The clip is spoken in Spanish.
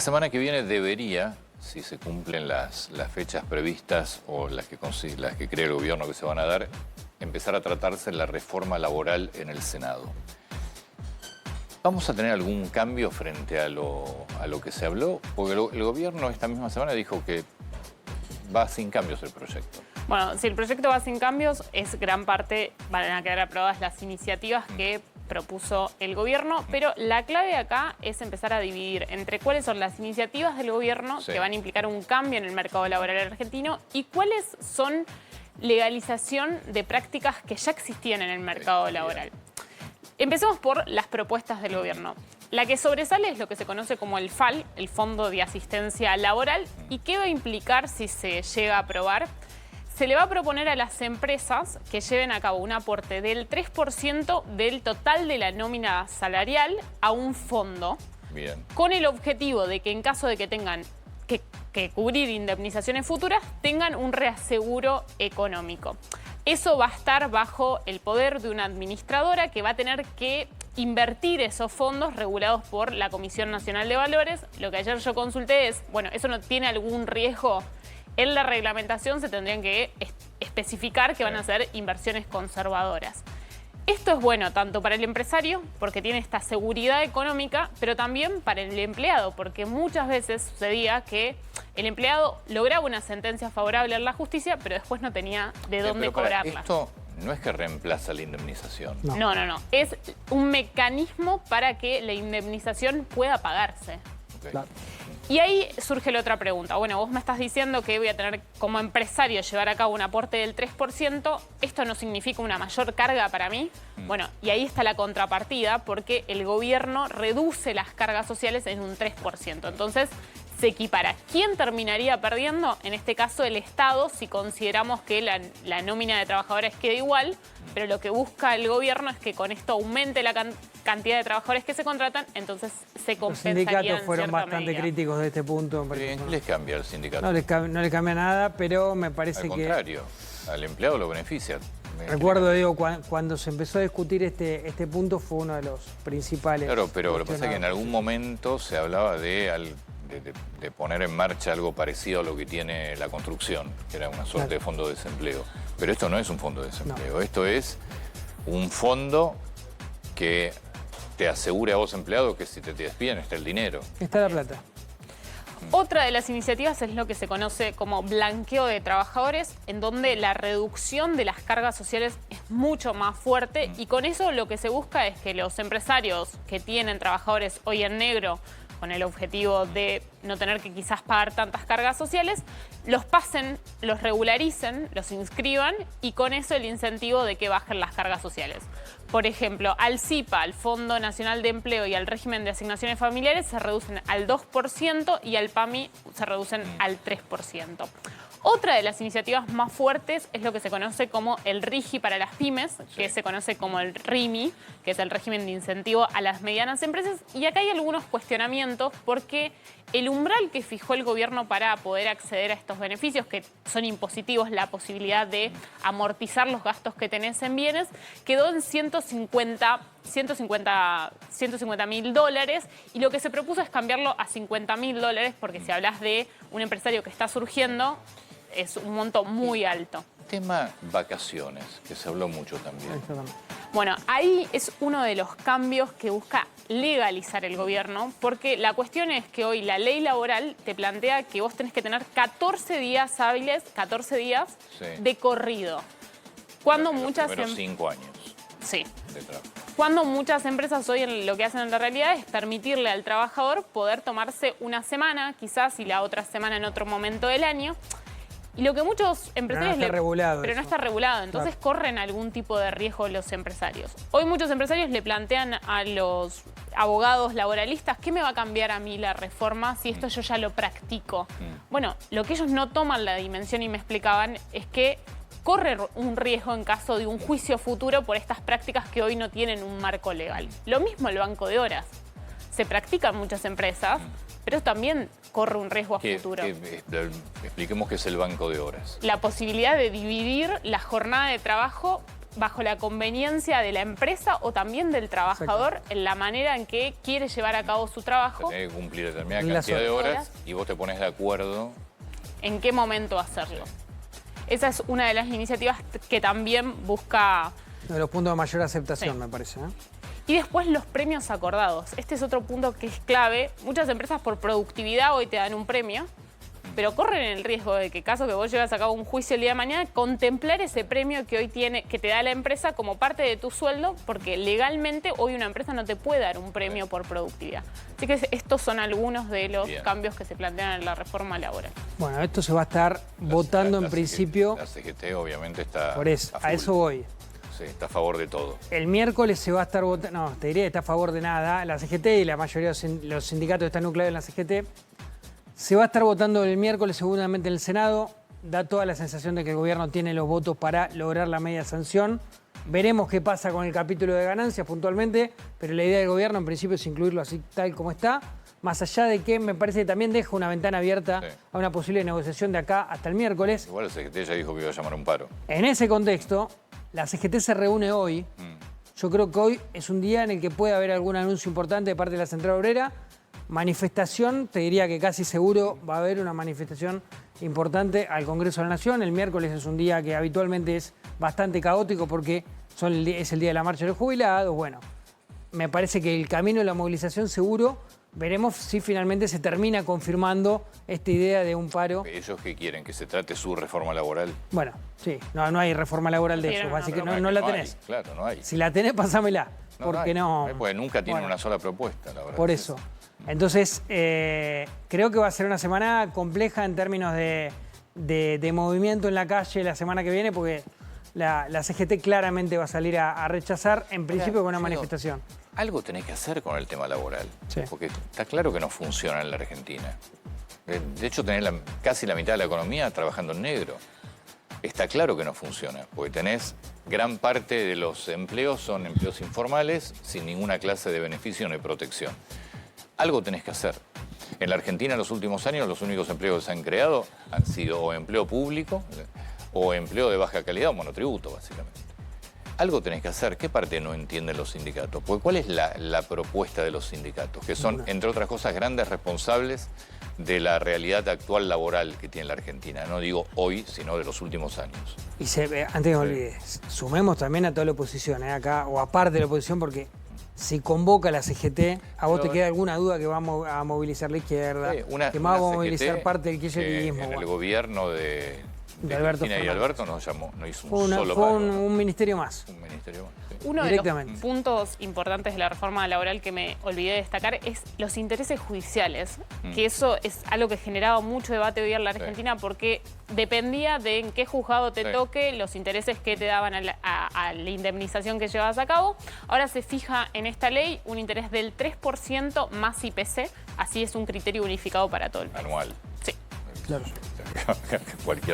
semana que viene debería, si se cumplen las fechas previstas o las que cree el gobierno que se van a dar, empezar a tratarse la reforma laboral en el Senado. ¿Vamos a tener algún cambio frente a lo que se habló? Porque el gobierno esta misma semana dijo que va sin cambios el proyecto. Bueno, si el proyecto va sin cambios, es gran parte, van a quedar aprobadas las iniciativas que propuso el gobierno, pero la clave acá es empezar a dividir entre cuáles son las iniciativas del gobierno que van a implicar un cambio en el mercado laboral argentino y cuáles son legalización de prácticas que ya existían en el mercado laboral. Empecemos por las propuestas del gobierno. La que sobresale es lo que se conoce como el FAL, el Fondo de Asistencia Laboral. ¿Y qué va a implicar si se llega a aprobar? Se le va a proponer a las empresas que lleven a cabo un aporte del 3% del total de la nómina salarial a un fondo. Bien. Con el objetivo de que en caso de que tengan que cubrir indemnizaciones futuras, tengan un reaseguro económico. Eso va a estar bajo el poder de una administradora que va a tener que invertir esos fondos regulados por la Comisión Nacional de Valores. Lo que ayer yo consulté es, bueno, ¿eso no tiene algún riesgo? En la reglamentación se tendrían que especificar que van a ser inversiones conservadoras. Esto es bueno tanto para el empresario, porque tiene esta seguridad económica, pero también para el empleado, porque muchas veces sucedía que el empleado lograba una sentencia favorable en la justicia, pero después no tenía de dónde cobrarla. Esto no es que reemplaza la indemnización. No. Es un mecanismo para que la indemnización pueda pagarse. Okay. Claro. Y ahí surge la otra pregunta. Bueno, vos me estás diciendo que voy a tener como empresario llevar a cabo un aporte del 3%. ¿Esto no significa una mayor carga para mí? Bueno, y ahí está la contrapartida, porque el gobierno reduce las cargas sociales en un 3%. Entonces, se equipara. ¿Quién terminaría perdiendo? En este caso, el Estado, si consideramos que la nómina de trabajadores queda igual, pero lo que busca el gobierno es que con esto aumente la cantidad de trabajadores que se contratan, entonces se compensaría. Los sindicatos fueron bastante críticos de este punto. ¿Qué les cambia al sindicato? No le cambia nada, pero me parece al que... contrario, al empleado lo beneficia. Recuerdo, digo, cuando se empezó a discutir este punto fue uno de los principales. Claro, pero lo que pasa es que en algún momento se hablaba de poner en marcha algo parecido a lo que tiene la construcción, que era una suerte de fondo de desempleo. Pero esto no es un fondo de desempleo, esto es un fondo que te asegure a vos, empleado, que si te despiden está el dinero. Está la plata. Otra de las iniciativas es lo que se conoce como blanqueo de trabajadores, en donde la reducción de las cargas sociales es mucho más fuerte y con eso lo que se busca es que los empresarios que tienen trabajadores hoy en negro, con el objetivo de no tener que quizás pagar tantas cargas sociales, los pasen, los regularicen, los inscriban y con eso el incentivo de que bajen las cargas sociales. Por ejemplo, al CIPA, al Fondo Nacional de Empleo y al régimen de asignaciones familiares se reducen al 2% y al PAMI se reducen al 3%. Otra de las iniciativas más fuertes es lo que se conoce como el RIGI para las pymes, que se conoce como el RIMI, que es el régimen de incentivo a las medianas empresas. Y acá hay algunos cuestionamientos porque el umbral que fijó el gobierno para poder acceder a estos beneficios, que son impositivos, la posibilidad de amortizar los gastos que tenés en bienes, quedó en 150.000 dólares y lo que se propuso es cambiarlo a 50.000 dólares porque si hablas de un empresario que está surgiendo, es un monto muy alto. Tema vacaciones, que se habló mucho también. Bueno, ahí es uno de los cambios que busca legalizar el gobierno, porque la cuestión es que hoy la ley laboral te plantea que vos tenés que tener 14 días hábiles, 14 días de corrido. Cuando muchas... Los primeros 5 años. Sí. De trabajo. Cuando muchas empresas hoy lo que hacen en la realidad es permitirle al trabajador poder tomarse una semana, quizás, y la otra semana en otro momento del año. Y lo que muchos empresarios... Pero no está regulado. Pero no está regulado, entonces corren algún tipo de riesgo los empresarios. Hoy muchos empresarios le plantean a los abogados laboralistas, ¿qué me va a cambiar a mí la reforma si esto yo ya lo practico? Bueno, lo que ellos no toman la dimensión y me explicaban es que corre un riesgo en caso de un juicio futuro por estas prácticas que hoy no tienen un marco legal. Lo mismo el banco de horas. Se practica en muchas empresas, pero también corre un riesgo a futuro. Expliquemos qué es el banco de horas. La posibilidad de dividir la jornada de trabajo bajo la conveniencia de la empresa o también del trabajador en la manera en que quiere llevar a cabo su trabajo. Tenés que cumplir determinada Las cantidad de horas. horas y vos te pones de acuerdo. En qué momento hacerlo. Esa es una de las iniciativas que también busca... Uno de los puntos de mayor aceptación, Sí. me parece. Y después los premios acordados. Este es otro punto que es clave. Muchas empresas por productividad hoy te dan un premio, pero corren el riesgo de que, caso que vos llevas a cabo un juicio el día de mañana, contemplar ese premio que hoy que te da la empresa como parte de tu sueldo, porque legalmente hoy una empresa no te puede dar un premio por productividad. Así que estos son algunos de los cambios que se plantean en la reforma laboral. Bueno, esto se va a estar votando en principio. La CGT obviamente está Por eso, a a full. eso voy. Sí, está a favor de todo. El miércoles se va a estar votando, no, te diría que está a favor de nada. La CGT y la mayoría de los sindicatos están nucleados en la CGT. Se va a estar votando el miércoles seguramente en el Senado. Da toda la sensación de que el gobierno tiene los votos para lograr la media sanción. Veremos qué pasa con el capítulo de ganancias puntualmente, pero la idea del gobierno en principio es incluirlo así tal como está. Más allá de que me parece que también deja una ventana abierta a una posible negociación de acá hasta el miércoles. Igual la CGT ya dijo que iba a llamar a un paro. En ese contexto, la CGT se reúne hoy. Yo creo que hoy es un día en el que puede haber algún anuncio importante de parte de la Central Obrera. Manifestación, te diría que casi seguro va a haber una manifestación importante al Congreso de la Nación. El miércoles es un día que habitualmente es bastante caótico porque es el día de la marcha de los jubilados. Bueno, me parece que el camino de la movilización seguro. Veremos si finalmente se termina confirmando esta idea de un paro. ¿Ellos qué quieren? ¿Que se trate su reforma laboral? Bueno, sí, no hay reforma laboral de eso, así que no la tenés. Claro, no hay. Si la tenés, pasámela, porque no... Porque nunca tienen una sola propuesta, la verdad. Por eso. Entonces, creo que va a ser una semana compleja en términos de movimiento en la calle la semana que viene, porque la CGT claramente va a salir a rechazar, en principio, con una manifestación. Algo tenés que hacer con el tema laboral, porque está claro que no funciona en la Argentina. De hecho, tenés casi la mitad de la economía trabajando en negro. Está claro que no funciona, porque tenés gran parte de los empleos son empleos informales, sin ninguna clase de beneficio ni protección. Algo tenés que hacer. En la Argentina en los últimos años los únicos empleos que se han creado han sido o empleo público o empleo de baja calidad o monotributo, básicamente. Algo tenés que hacer. ¿Qué parte no entienden los sindicatos? Porque ¿cuál es la propuesta de los sindicatos? Que son, entre otras cosas, grandes responsables de la realidad actual laboral que tiene la Argentina. No digo hoy, sino de los últimos años. Y antes que me olvide, sumemos también a toda la oposición, acá, o aparte de la oposición, porque si convoca la CGT, ¿a vos te queda alguna duda que vamos a movilizar la izquierda? Que más vamos a movilizar parte del kirchnerismo. En el gobierno de Alberto Cristina y Fernández. Alberto no hizo un solo Fue paro. un ministerio más. Un ministerio más. Uno de los puntos importantes de la reforma laboral que me olvidé de destacar es los intereses judiciales, que eso es algo que generaba mucho debate hoy en la Argentina porque dependía de en qué juzgado te toque, los intereses que te daban a la indemnización que llevabas a cabo. Ahora se fija en esta ley un interés del 3% más IPC, así es un criterio unificado para todo el país. Anual. Sí. Claro. Cualquier